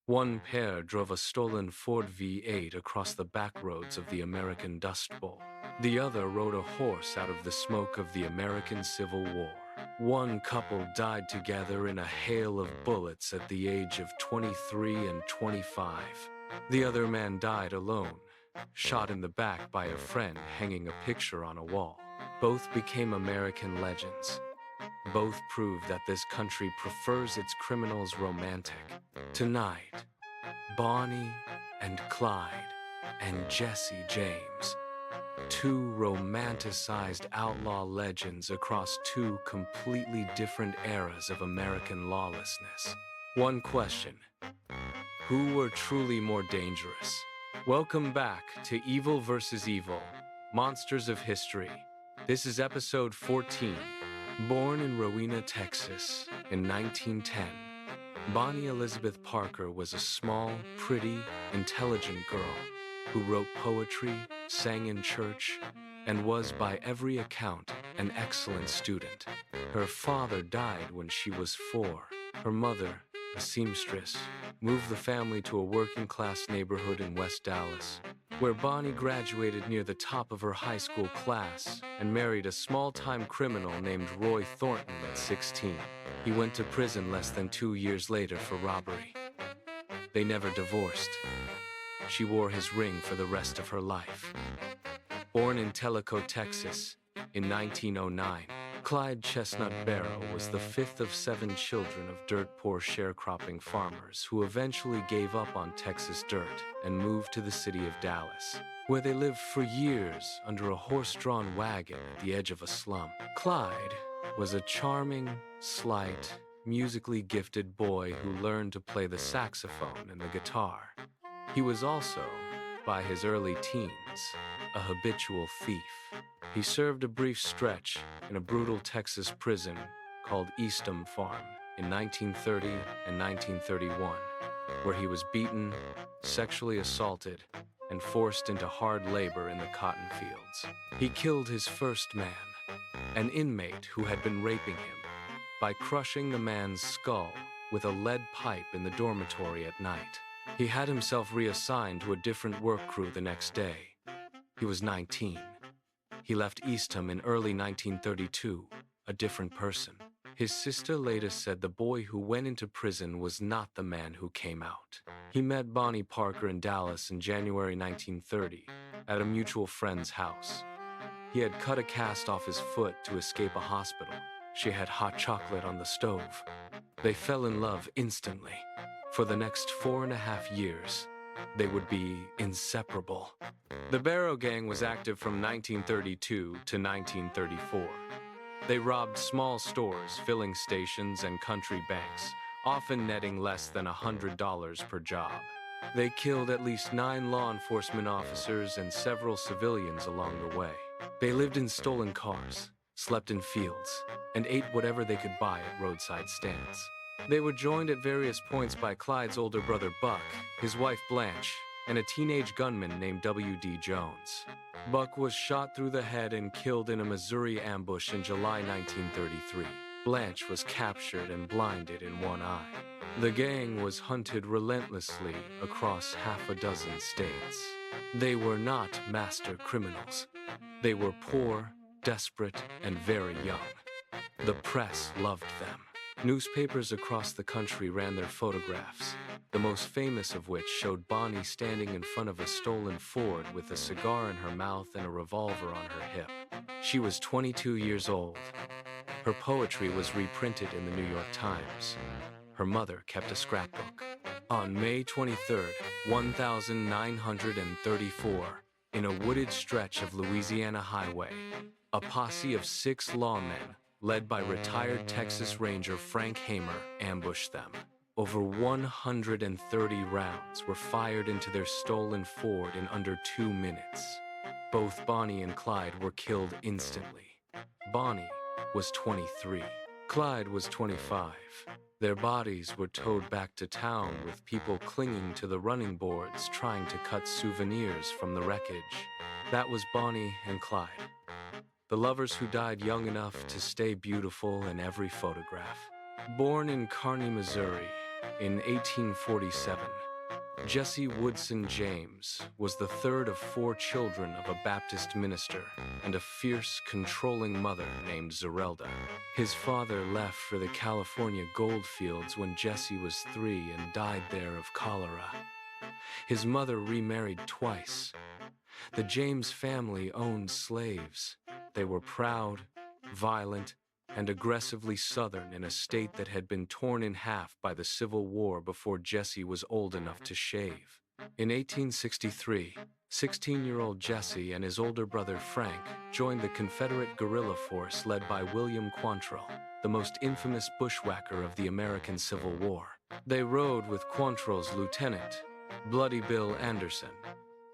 One pair drove a stolen Ford V8 across the back roads of the American Dust Bowl. The other rode a horse out of the smoke of the American Civil War. One couple died together in a hail of bullets at the age of 23 and 25. The other man died alone, shot in the back by a friend hanging a picture on a wall. Both became American legends. Both prove that this country prefers its criminals romantic. Tonight, Bonnie and Clyde and Jesse James, two romanticized outlaw legends across two completely different eras of American lawlessness. One question: who were truly more dangerous? Welcome back to Evil vs. Evil, Monsters of History. This is episode 14. Born in Rowena, Texas, in 1910, Bonnie Elizabeth Parker was a small, pretty, intelligent girl who wrote poetry, sang in church, and was, by every account, an excellent student. Her father died when she was 4. Her mother, a seamstress, moved the family to a working-class neighborhood in West Dallas, where Bonnie graduated near the top of her high school class and married a small-time criminal named Roy Thornton at 16. He went to prison less than 2 years later for robbery. They never divorced. She wore his ring for the rest of her life. Born in Tellico, Texas, in 1909, Clyde Chestnut Barrow was the 5th of 7 children of dirt-poor sharecropping farmers who eventually gave up on Texas dirt and moved to the city of Dallas, where they lived for years under a horse-drawn wagon at the edge of a slum. Clyde was a charming, slight, musically gifted boy who learned to play the saxophone and the guitar. He was also, by his early teens, a habitual thief. He served a brief stretch in a brutal Texas prison called Eastham Farm in 1930 and 1931, where he was beaten, sexually assaulted, and forced into hard labor in the cotton fields. He killed his first man, an inmate who had been raping him, by crushing the man's skull with a lead pipe in the dormitory at night. He had himself reassigned to a different work crew the next day. He was 19. He left Eastham in early 1932, a different person. His sister later said the boy who went into prison was not the man who came out. He met Bonnie Parker in Dallas in January 1930 at a mutual friend's house. He had cut a cast off his foot to escape a hospital. She had hot chocolate on the stove. They fell in love instantly. For the next 4.5 years, they would be inseparable. The Barrow Gang was active from 1932 to 1934. They robbed small stores, filling stations, and country banks, often netting less than $100 per job. They killed at least 9 law enforcement officers and several civilians along the way. They lived in stolen cars, slept in fields, and ate whatever they could buy at roadside stands. They were joined at various points by Clyde's older brother Buck, his wife Blanche, and a teenage gunman named W.D. Jones. Buck was shot through the head and killed in a Missouri ambush in July 1933. Blanche was captured and blinded in one eye. The gang was hunted relentlessly across half a dozen states. They were not master criminals. They were poor, desperate, and very young. The press loved them. Newspapers across the country ran their photographs, the most famous of which showed Bonnie standing in front of a stolen Ford with a cigar in her mouth and a revolver on her hip. She was 22 years old. Her poetry was reprinted in the New York Times. Her mother kept a scrapbook. On May 23, 1934, in a wooded stretch of Louisiana highway, a posse of 6 lawmen, led by retired Texas Ranger Frank Hamer, ambushed them. Over 130 rounds were fired into their stolen Ford in under 2 minutes. Both Bonnie and Clyde were killed instantly. Bonnie was 23. Clyde was 25. Their bodies were towed back to town with people clinging to the running boards trying to cut souvenirs from the wreckage. That was Bonnie and Clyde, the lovers who died young enough to stay beautiful in every photograph. Born in Kearney, Missouri, In 1847, Jesse Woodson James was the third of 4 children of a Baptist minister and a fierce, controlling mother named Zerelda. His father left for the California gold fields when Jesse was 3 and died there of cholera. His mother remarried twice. The James family owned slaves. They were proud, violent, and aggressively Southern in a state that had been torn in half by the Civil War before Jesse was old enough to shave. In 1863, 16-year-old Jesse and his older brother Frank joined the Confederate guerrilla force led by William Quantrill, the most infamous bushwhacker of the American Civil War. They rode with Quantrill's lieutenant, Bloody Bill Anderson,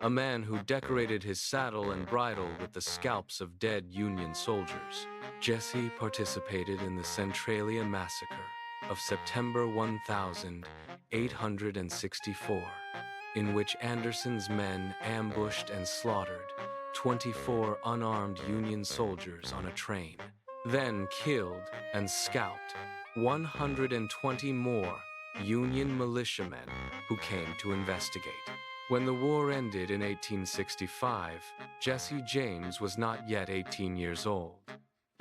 a man who decorated his saddle and bridle with the scalps of dead Union soldiers. Jesse participated in the Centralia Massacre of September 1864, in which Anderson's men ambushed and slaughtered 24 unarmed Union soldiers on a train, then killed and scalped 120 more Union militiamen who came to investigate. When the war ended in 1865, Jesse James was not yet 18 years old.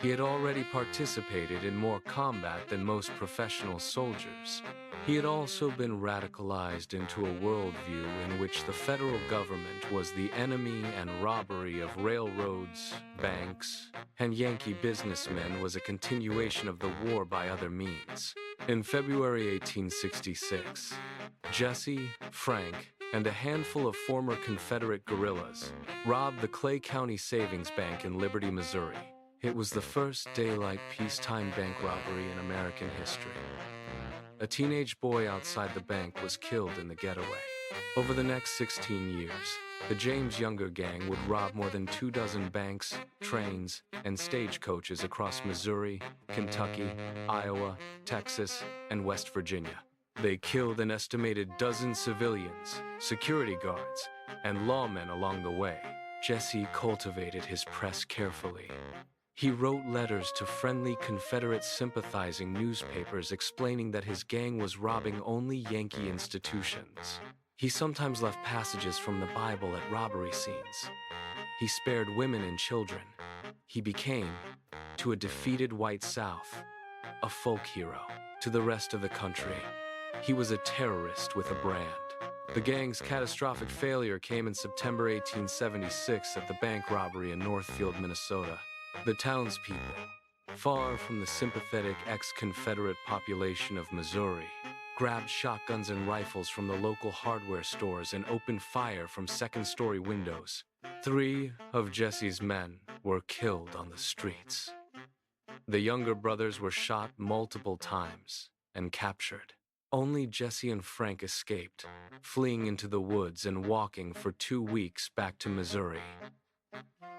He had already participated in more combat than most professional soldiers. He had also been radicalized into a worldview in which the federal government was the enemy and robbery of railroads, banks, and Yankee businessmen was a continuation of the war by other means. In February 1866, Jesse, Frank, and a handful of former Confederate guerrillas robbed the Clay County Savings Bank in Liberty, Missouri. It was the first daylight peacetime bank robbery in American history. A teenage boy outside the bank was killed in the getaway. Over the next 16 years, the James Younger gang would rob more than 24 banks, trains, and stagecoaches across Missouri, Kentucky, Iowa, Texas, and West Virginia. They killed an estimated dozen civilians, security guards, and lawmen along the way. Jesse cultivated his press carefully. He wrote letters to friendly Confederate sympathizing newspapers explaining that his gang was robbing only Yankee institutions. He sometimes left passages from the Bible at robbery scenes. He spared women and children. He became, to a defeated white South, a folk hero. To the rest of the country, he was a terrorist with a brand. The gang's catastrophic failure came in September 1876 at the bank robbery in Northfield, Minnesota. The townspeople, far from the sympathetic ex-Confederate population of Missouri, grabbed shotguns and rifles from the local hardware stores and opened fire from second-story windows. 3 of Jesse's men were killed on the streets. The younger brothers were shot multiple times and captured. Only Jesse and Frank escaped, fleeing into the woods and walking for 2 weeks back to Missouri.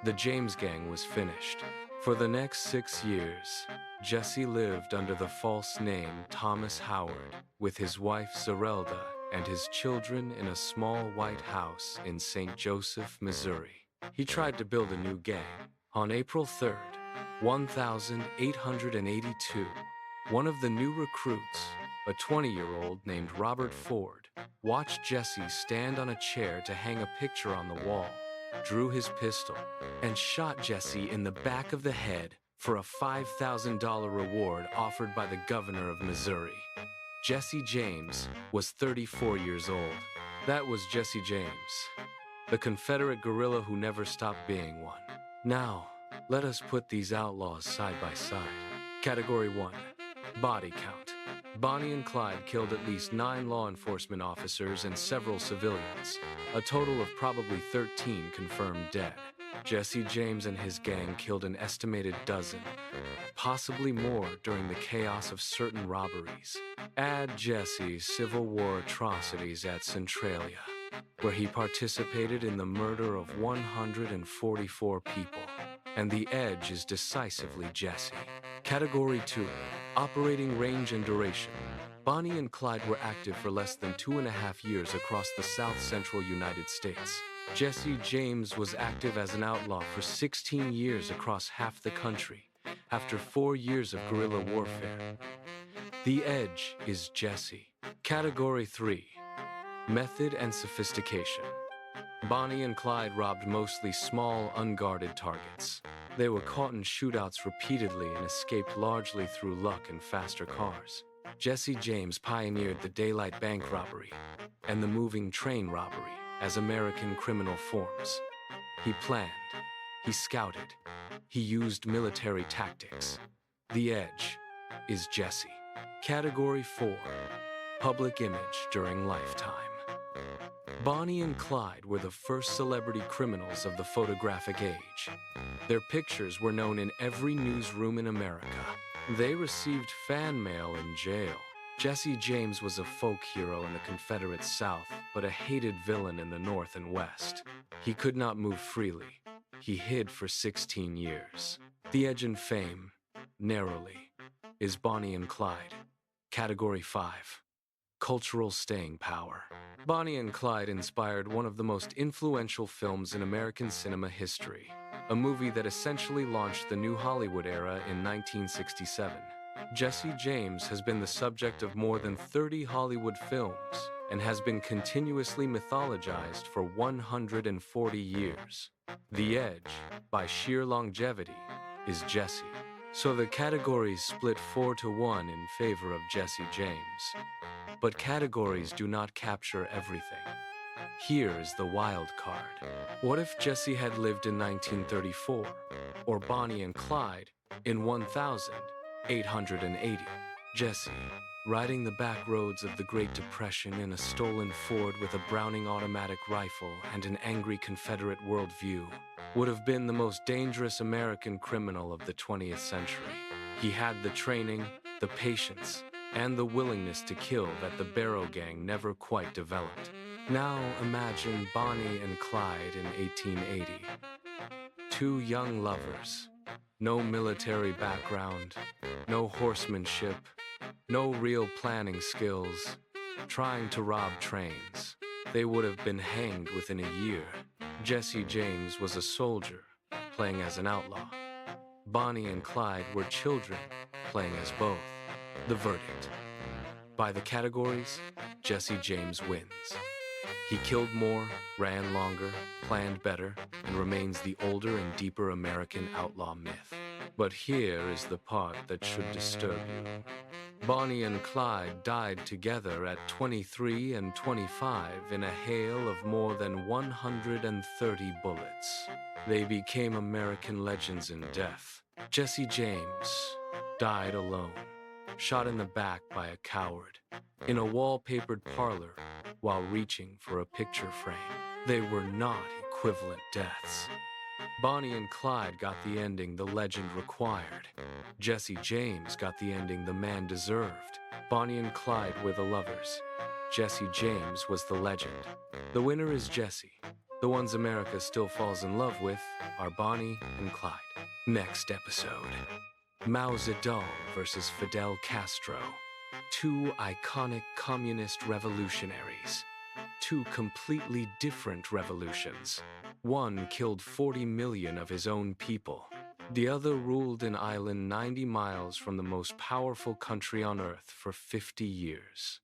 The James gang was finished. For the next 6 years, Jesse lived under the false name Thomas Howard with his wife Zerelda and his children in a small white house in St. Joseph, Missouri. He tried to build a new gang. On April 3rd, 1882, one of the new recruits, a 20-year-old named Robert Ford, watched Jesse stand on a chair to hang a picture on the wall, drew his pistol, and shot Jesse in the back of the head for a $5,000 reward offered by the governor of Missouri. Jesse James was 34 years old. That was Jesse James, the Confederate guerrilla who never stopped being one. Now, let us put these outlaws side by side. Category 1. Body count. Bonnie and Clyde killed at least 9 law enforcement officers and several civilians, a total of probably 13 confirmed dead. Jesse James and his gang killed an estimated dozen, possibly more during the chaos of certain robberies. Add Jesse's Civil War atrocities at Centralia, where he participated in the murder of 144 people, and the edge is decisively Jesse. Category 2. Operating range and duration. Bonnie and Clyde were active for less than 2.5 years across the south-central United States. Jesse James was active as an outlaw for 16 years across half the country, after 4 years of guerrilla warfare. The edge is Jesse. Category 3. Method and sophistication. Bonnie and Clyde robbed mostly small, unguarded targets. They were caught in shootouts repeatedly and escaped largely through luck and faster cars. Jesse James pioneered the daylight bank robbery and the moving train robbery as American criminal forms. He planned, he scouted, he used military tactics. The edge is Jesse. Category 4. Public image during lifetime. Bonnie and Clyde were the first celebrity criminals of the photographic age. Their pictures were known in every newsroom in America. They received fan mail in jail. Jesse James was a folk hero in the Confederate South, but a hated villain in the North and West. He could not move freely. He hid for 16 years. The edge in fame, narrowly, is Bonnie and Clyde. Category 5. Cultural staying power. Bonnie and Clyde inspired one of the most influential films in American cinema history, a movie that essentially launched the new Hollywood era in 1967. Jesse James has been the subject of more than 30 Hollywood films and has been continuously mythologized for 140 years. The edge, by sheer longevity, is Jesse. So the categories split 4-1 in favor of Jesse James. But categories do not capture everything. Here is the wild card. What if Jesse had lived in 1934, or Bonnie and Clyde in 1880? Jesse, riding the back roads of the Great Depression in a stolen Ford with a Browning automatic rifle and an angry Confederate worldview, would have been the most dangerous American criminal of the 20th century. He had the training, the patience, and the willingness to kill that the Barrow Gang never quite developed. Now imagine Bonnie and Clyde in 1880. Two young lovers, no military background, no horsemanship, no real planning skills, trying to rob trains. They would have been hanged within a year. Jesse James was a soldier, playing as an outlaw. Bonnie and Clyde were children, playing as both. The verdict. By the categories, Jesse James wins. He killed more, ran longer, planned better, and remains the older and deeper American outlaw myth. But here is the part that should disturb you. Bonnie and Clyde died together at 23 and 25 in a hail of more than 130 bullets. They became American legends in death. Jesse James died alone, shot in the back by a coward, in a wallpapered parlor while reaching for a picture frame. They were not equivalent deaths. Bonnie and Clyde got the ending the legend required. Jesse James got the ending the man deserved. Bonnie and Clyde were the lovers. Jesse James was the legend. The winner is Jesse. The ones America still falls in love with are Bonnie and Clyde. Next episode. Mao Zedong versus Fidel Castro. Two iconic communist revolutionaries. Two completely different revolutions. One killed 40 million of his own people. The other ruled an island 90 miles from the most powerful country on earth for 50 years.